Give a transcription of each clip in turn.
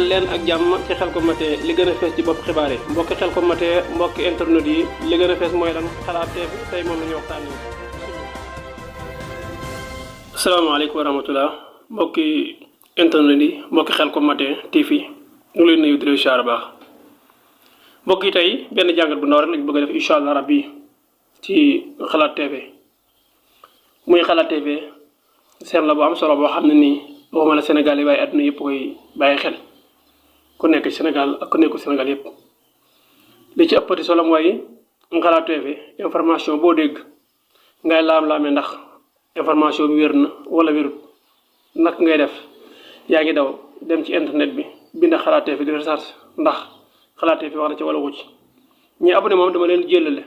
dal leen ak jàmm ci Xelcom matin li gën a fees ci bopp xibaar yi mbokki Xelcom matin mbokki internet yi li gën a fees mooy lan xalaat teef tey moom la ñuy waxtaanee. asalaamaaleykum wa rahmatulah mbokki internet yi mbokki Xelcom matin TV ñu ngi leen nuyu di leen siyaar baax mbokk yi tey benn jàngat bu ndaw rek lañ bëgg a def incha allah rabbi ci xalaat TV muy xalaat TV seen la bu am solo boo xam ne nii waxuma la Sénégal yi waaye àdduna yëpp koy bàyyi xel ku nekk Sénégal ak ku nekkul Sénégal yëpp li ci ëppati solo mooy xalaat TV information boo dégg ngay laam-laamee ndax information bi wér na wala wérut nag ngay def yaa ngi daw dem ci internet bi bind xalaat TV di recherche ndax xalaat TV wax na ci wala wu ci ñi abonné moom dama leen jëlale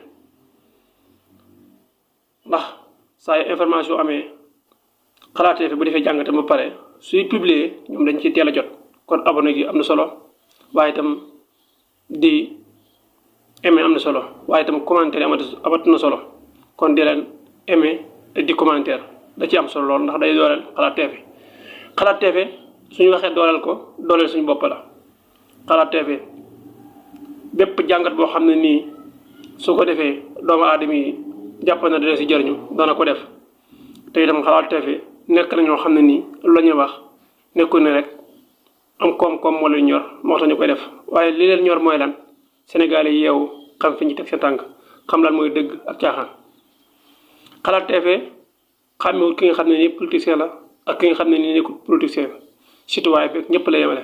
ndax saa yu information amee xalaat TV bu defee jàngate ba pare suy publier ñoom dañ ci teel a jot kon abonné gi am na solo waaye itam di aimer am na solo waaye itam commentaire amat na solo kon di leen aimer di commentaire da ci am solo lool ndax day dooleel xalaat TV xalaat TV suñu waxee dooleel ko dooleel suñu bopp la xalaat TV bépp jàngat boo xam ne nii su ko defee doomu aadama yi jàpp na dina si jëriñu dana ko def te itam xalaat TV nekk na ñoo xam ne nii lu la ñuy wax nekkul ne rek am koom-koom moo leen ñor moo tax ñu koy def waaye li leen ñor mooy lan Sénégal yi yeewu xam fi ñu teg seen tànk xam lan mooy dëgg ak caaxaan. xalaat TV xàmmewul ki nga xam ne nii politicien la ak ki nga xam ne nii nekkul politicien citoyen bi ñëpp la yemale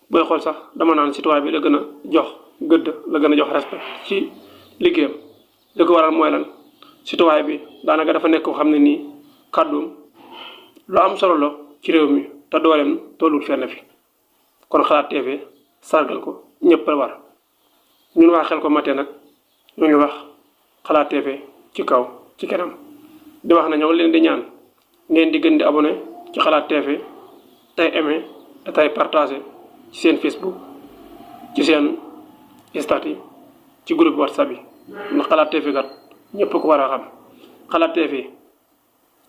booy xool sax dama naan citoyen bi la gën a jox gëdd la gën a jox respect ci liggéeyam li ko waral mooy lan citoyen bi daanaka dafa nekk koo xam ne nii kàddum lu am solo la ci réew mi te dooleem tollul fenn fi kon xalaat TV sargal ko ñëpp la war ñun waa Xelcom matin nag ñu ngi wax xalaat TV ci kaw ci kanam di wax na ñoo leen di ñaan ngeen di gën di abonné ci xalaat TV tey aimé tey partagé ci seen Facebook ci seen statut ci groupe WhatsApp yi ndax xalaat TV kat ñëpp ko war a xam xalaat TV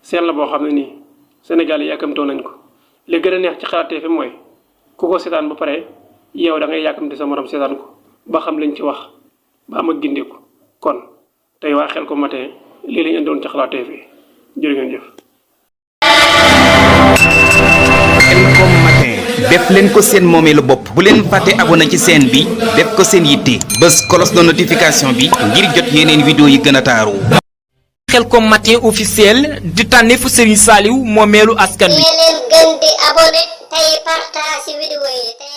seen la boo xam ne nii Sénégal yi yàkkamtoo nañ ko li gën a neex ci xalaat TV mooy ku ko seetaan ba pare yow da ngay yàkkamte sa morom seetaan ko ba xam lañ ci wax ba am ak gindeeku kon tey waa Xelcom matin lii lañ indoon ci xalaat TV jërë ngeen jëf. Xelcom matin def leen ko seen moomeelu bopp bu leen fàtte abonné ci chaîne bi def ko seen yitte bës cloche de notification bi ngir jot yeneen vidéo yi gën a taaru. Xelcom matin officiel di tànneefu Serigne Saliou moomeelu askan wi. leen gën di abonné tey partage vidéo yi tey